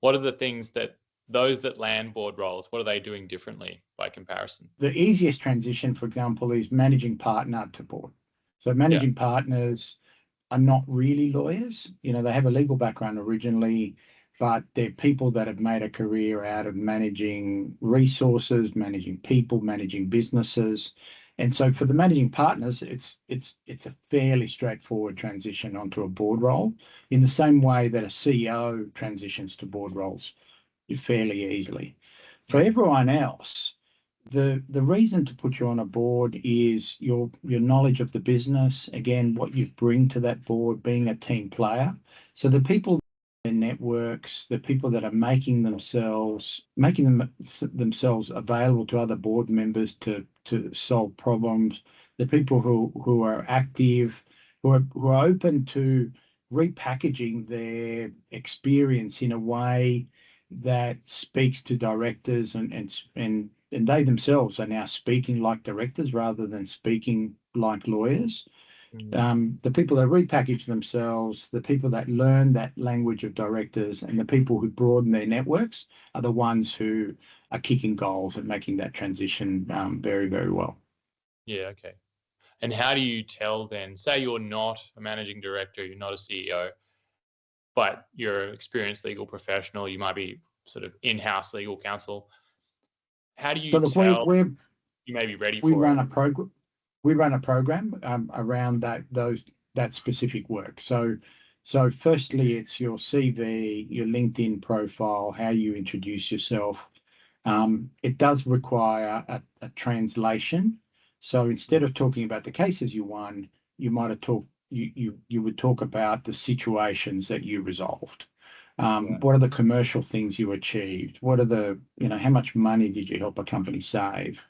what are the things that those that land board roles, what are they doing differently by comparison? The easiest transition, for example, is managing partner to board. So managing partners are not really lawyers. You know, they have a legal background originally, but they're people that have made a career out of managing resources, managing people, managing businesses. And so for the managing partners, it's a fairly straightforward transition onto a board role, in the same way that a CEO transitions to board roles fairly easily. For everyone else, the reason to put you on a board is your knowledge of the business, again, what you bring to that board, being a team player. So the people, their networks, the people that are making themselves available to other board members to solve problems, the people who are active, who are open to repackaging their experience in a way that speaks to directors, and they themselves are now speaking like directors rather than speaking like lawyers. The people that repackage themselves, the people that learn that language of directors, and the people who broaden their networks are the ones who are kicking goals and making that transition very, very well. Yeah, okay. And how do you tell then, say you're not a managing director, you're not a CEO, but you're an experienced legal professional, you might be sort of in-house legal counsel. How do you tell you may be ready for it? We run a program around that specific work. So firstly, it's your CV, your LinkedIn profile, how you introduce yourself. It does require a translation. So instead of talking about the cases you won, you might have you would talk about the situations that you resolved. What are the commercial things you achieved? What are how much money did you help a company save?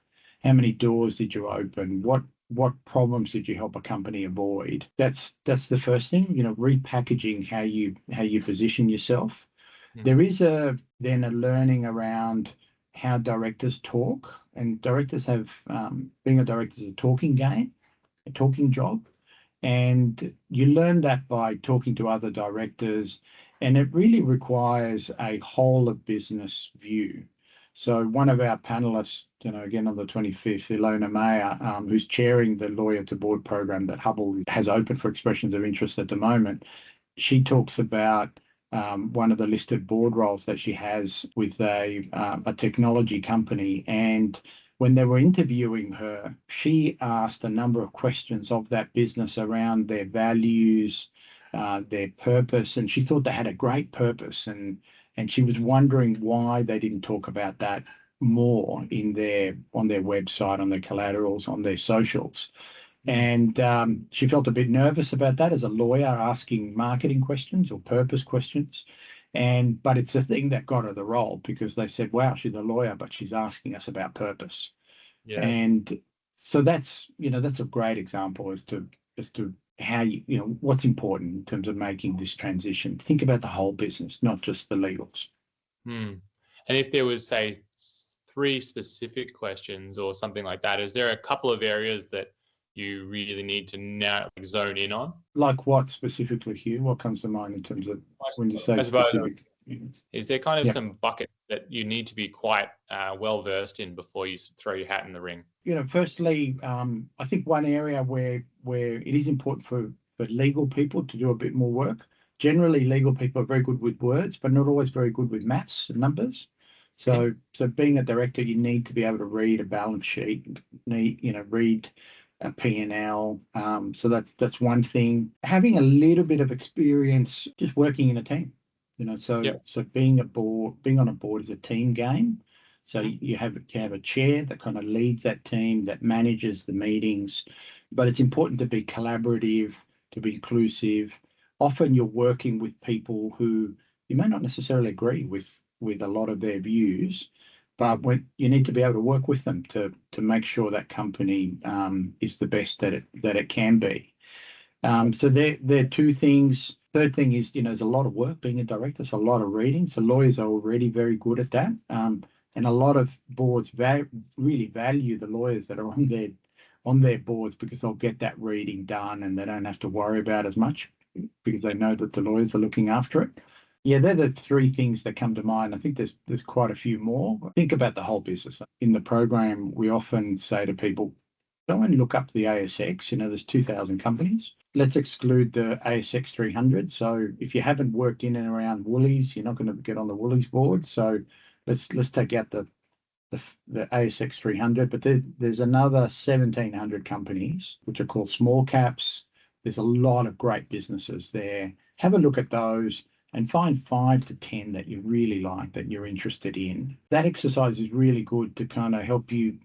How many doors did you open? What problems did you help a company avoid? That's the first thing, repackaging how you position yourself. There is then a learning around how directors talk, and directors have, being a director is a talking game, a talking job. And you learn that by talking to other directors, and it really requires a whole of business view. So one of our panelists, again on the 25th, Ilona Mayer, who's chairing the Lawyer to Board program that HUBL has open for expressions of interest at the moment, she talks about one of the listed board roles that she has with a technology company. And when they were interviewing her, she asked a number of questions of that business around their values, their purpose, and she thought they had a great purpose, and she was wondering why they didn't talk about that more on their website, on their collaterals, on their socials. And she felt a bit nervous about that as a lawyer asking marketing questions or purpose questions. But it's a thing that got her the role, because they said, wow, she's a lawyer, but she's asking us about purpose. Yeah. And so that's a great example as to how what's important in terms of making this transition. Think about the whole business, not just the legals. And if there was, say, 3 specific questions or something like that, is there a couple of areas that you really need to now zone in on? Like what specifically, Hugh? What comes to mind in terms of when you say specific? Is there kind of some bucket that you need to be quite well versed in before you throw your hat in the ring? Firstly, I think one area where it is important for legal people to do a bit more work. Generally, legal people are very good with words, but not always very good with maths and numbers. So being a director, you need to be able to read a balance sheet, read a P&L. So that's one thing. Having a little bit of experience just working in a team. So being on a board is a team game. So you have a chair that kind of leads that team, that manages the meetings, but it's important to be collaborative, to be inclusive. Often you're working with people who you may not necessarily agree with a lot of their views, but when you need to be able to work with them to make sure that company is the best that it can be. So there are 2 things. Third thing is, there's a lot of work being a director, so a lot of reading. So lawyers are already very good at that. And a lot of boards really value the lawyers that are on their boards, because they'll get that reading done and they don't have to worry about as much, because they know that the lawyers are looking after it. Yeah, they're the three things that come to mind. I think there's quite a few more. Think about the whole business. In the program, we often say to people, go and look up the ASX. There's 2,000 companies. Let's exclude the ASX 300. So if you haven't worked in and around Woolies, you're not going to get on the Woolies board. So let's take out the ASX 300. But there's another 1,700 companies which are called small caps. There's a lot of great businesses there. Have a look at those and find 5 to 10 that you really like, that you're interested in. That exercise is really good to kind of help you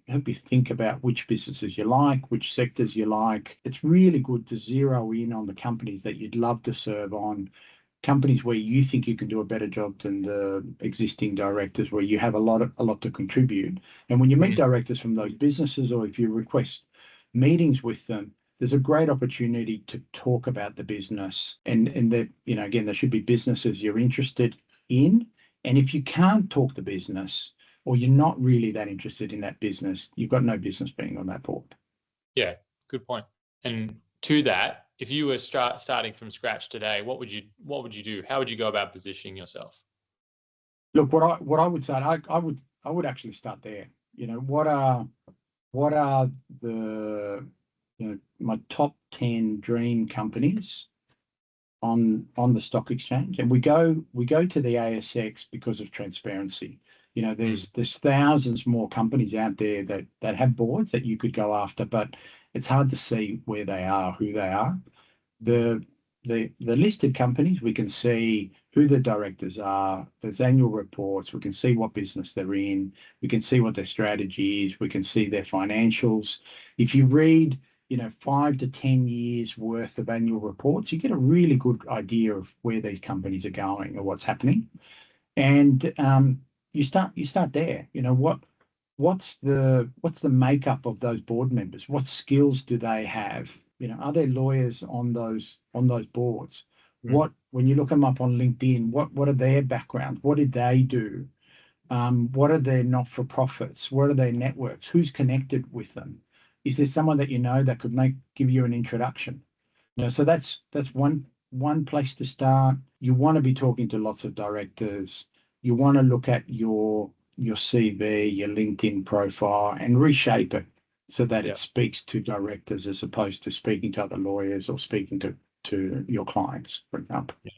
think about which businesses you like, which sectors you like. It's really good to zero in on the companies that you'd love to serve on, companies where you think you can do a better job than the existing directors, where you have a lot to contribute. And when you meet directors from those businesses, or if you request meetings with them, there's a great opportunity to talk about the business, and again, there should be businesses you're interested in. And if you can't talk the business, or you're not really that interested in that business, you've got no business being on that board. Yeah, good point. And to that, if you were starting from scratch today, what would you do? How would you go about positioning yourself? Look, what I would say, I would actually start there. What are the my top 10 dream companies on the stock exchange? And we go to the ASX because of transparency. There's thousands more companies out there that have boards that you could go after, but it's hard to see where they are, who they are. The listed companies, we can see who the directors are. There's annual reports. We can see what business they're in. We can see what their strategy is. We can see their financials. If you read 5 to 10 years worth of annual reports, you get a really good idea of where these companies are going or what's happening. And you start there. What's the makeup of those board members? What skills do they have? Are there lawyers on those boards? When you look them up on LinkedIn, what are their backgrounds? What did they do? What are their not-for-profits? What are their networks? Who's connected with them? Is there someone that that could give you an introduction? So that's one place to start. You want to be talking to lots of directors. You want to look at your CV, your LinkedIn profile, and reshape it so that it speaks to directors as opposed to speaking to other lawyers or speaking to your clients, for example. Yeah.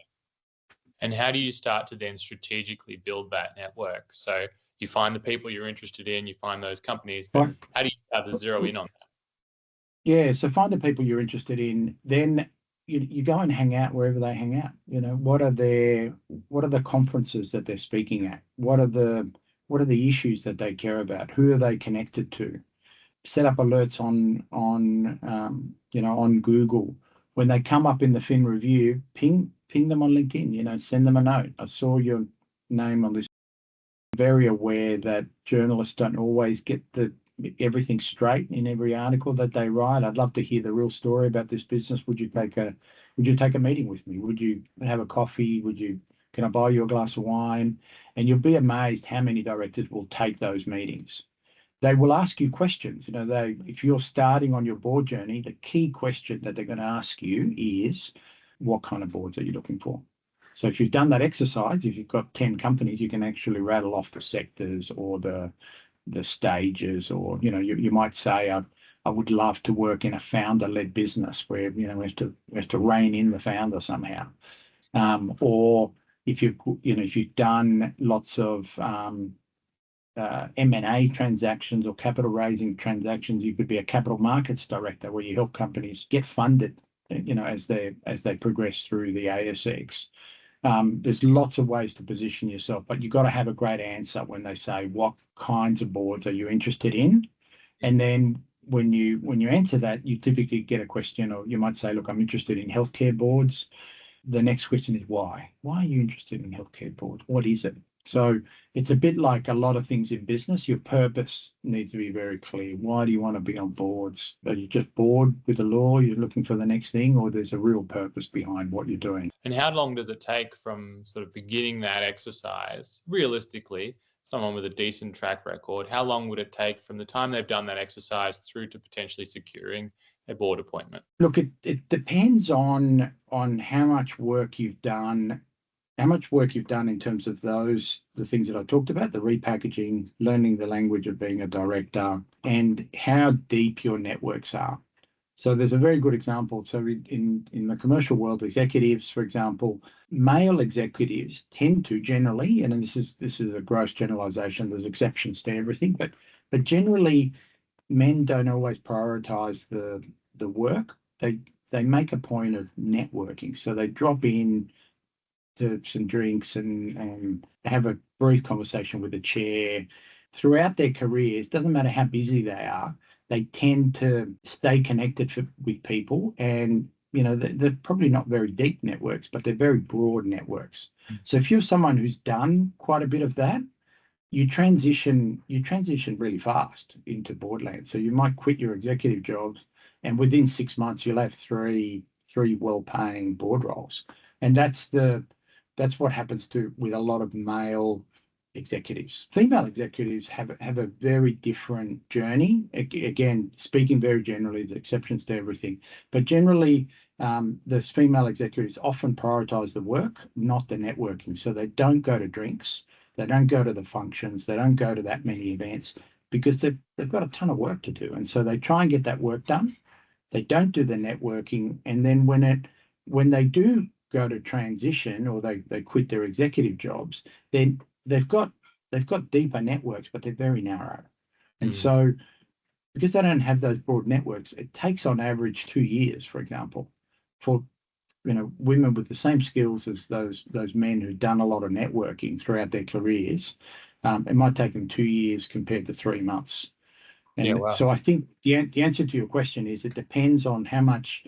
And how do you start to then strategically build that network? So you find the people you're interested in, you find those companies, but how do you start to zero in on that? Yeah, so find the people you're interested in, then you go and hang out wherever they hang out. What are the conferences that they're speaking at? What are the issues that they care about? Who are they connected to? Set up alerts on Google. When they come up in the Fin Review, ping them on LinkedIn. Send them a note. I saw your name on this. Very aware that journalists don't always get everything straight in every article that they write. I'd love to hear the real story about this business. Would you take a meeting with me? Would you have a coffee? Can I buy you a glass of wine? And you'll be amazed how many directors will take those meetings. They will ask you questions. If you're starting on your board journey, the key question that they're going to ask you is, what kind of boards are you looking for? So if you've done that exercise, if you've got 10 companies, you can actually rattle off the sectors or the stages, or you might say, I would love to work in a founder-led business where we have to rein in the founder somehow. Or if you've done lots of M&A transactions or capital raising transactions, you could be a capital markets director where you help companies get funded, as they progress through the ASX. There's lots of ways to position yourself, but you've got to have a great answer when they say, what kinds of boards are you interested in? And then when you answer that, you typically get a question, or you might say, look, I'm interested in healthcare boards. The next question is why? Why are you interested in healthcare boards? What is it? So it's a bit like a lot of things in business. Your purpose needs to be very clear. Why do you want to be on boards? Are you just bored with the law? You're looking for the next thing, or there's a real purpose behind what you're doing? And how long does it take from sort of beginning that exercise, realistically, someone with a decent track record, how long would it take from the time they've done that exercise through to potentially securing a board appointment? Look, it depends on how much work you've done work you've done in terms of the things that I talked about, the repackaging, learning the language of being a director, and how deep your networks are. So there's a very good example. So in the commercial world, executives, for example, male executives tend to generally, and this is a gross generalization, there's exceptions to everything, but generally men don't always prioritize the work. They make a point of networking. So they drop in to some drinks and have a brief conversation with the chair. Throughout their careers, doesn't matter how busy they are, they tend to stay connected with people. And, they're probably not very deep networks, but they're very broad networks. So if you're someone who's done quite a bit of that, you transition really fast into boardland. So you might quit your executive jobs, and within 6 months, you'll have three well-paying board roles. And that's what happens with a lot of male executives. Female executives have a very different journey. Again, speaking very generally, there's exceptions to everything, but generally, the female executives often prioritize the work, not the networking. So they don't go to drinks, they don't go to the functions, they don't go to that many events because they've got a ton of work to do. And so they try and get that work done. They don't do the networking, and then when they do go to transition or they quit their executive jobs, then they've got deeper networks, but they're very narrow. And so because they don't have those broad networks, it takes on average 2 years, for example, for women with the same skills as those men who've done a lot of networking throughout their careers. It might take them 2 years compared to 3 months. And wow. So I think the answer to your question is it depends on how much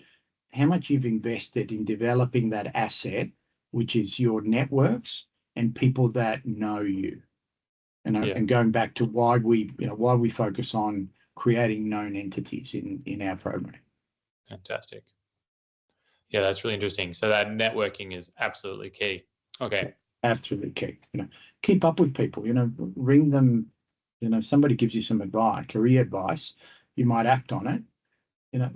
you've invested in developing that asset, which is your networks and people that know you. And going back to why we focus on creating known entities in our program. Fantastic. Yeah, that's really interesting. So that networking is absolutely key. Okay. Absolutely key. Keep up with people. Ring them. If somebody gives you some advice, career advice, you might act on it.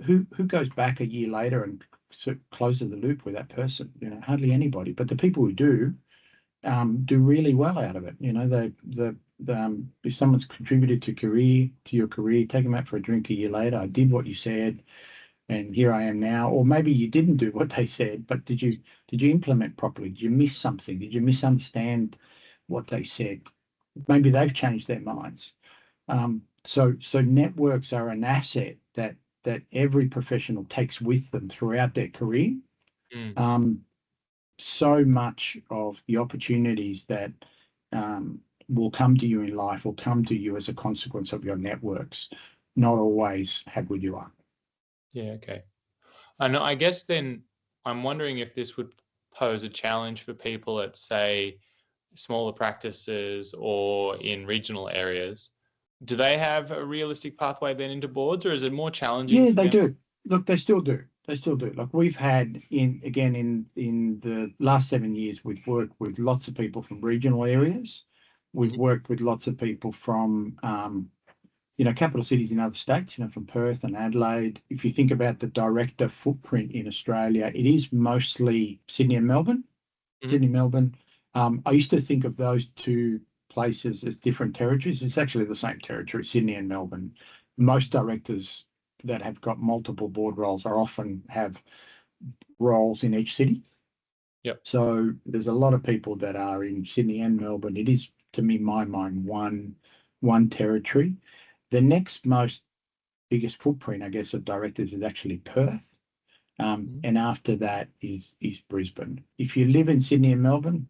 Who goes back a year later and closes the loop with that person? Hardly anybody. But the people who do really well out of it. If someone's contributed to your career, take them out for a drink a year later. I did what you said, and here I am now. Or maybe you didn't do what they said, but did you implement properly? Did you miss something? Did you misunderstand what they said? Maybe they've changed their minds. So networks are an asset that every professional takes with them throughout their career. So much of the opportunities that will come to you in life will come to you as a consequence of your networks, not always have where you are. Yeah, okay. And I guess then I'm wondering if this would pose a challenge for people at, say, smaller practices or in regional areas. Do they have a realistic pathway then into boards, or is it more challenging? Yeah, they do. Look, they still do. Like we've had in the last 7 years, we've worked with lots of people from regional areas. We've worked with lots of people from capital cities in other states, from Perth and Adelaide. If you think about the director footprint in Australia, it is mostly Sydney and Melbourne. Sydney, Melbourne. I used to think of those two places as different territories. It's actually the same territory, Sydney and Melbourne. Most directors that have got multiple board roles are often have roles in each city. Yep. So there's a lot of people that are in Sydney and Melbourne. It is, to me, my mind, one territory. The next most biggest footprint, I guess, of directors is actually Perth. And after that is Brisbane. If you live in Sydney and Melbourne,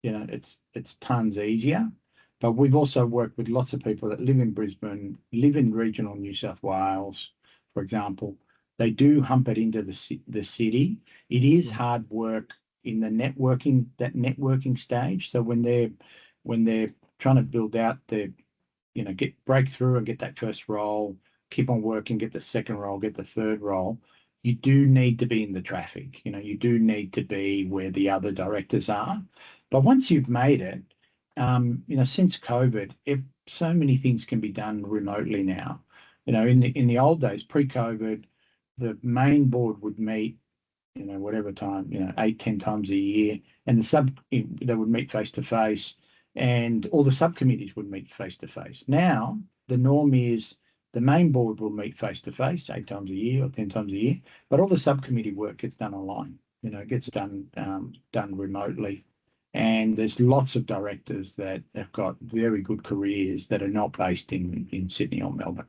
it's tons easier. But we've also worked with lots of people that live in Brisbane, live in regional New South Wales, for example. They do hump it into the city. It is hard work in the networking stage. So when they're trying to build out get breakthrough and get that first role, keep on working, get the second role, get the third role, you do need to be in the traffic. You do need to be where the other directors are. But once you've made it, since COVID, so many things can be done remotely now. In the old days, pre-COVID, the main board would meet whatever time, 8, 10 times a year, and they would meet face to face, and all the subcommittees would meet face to face. Now the norm is the main board will meet face to face 8 times a year or 10 times a year, but all the subcommittee work gets done online. It gets done remotely. And there's lots of directors that have got very good careers that are not based in Sydney or Melbourne.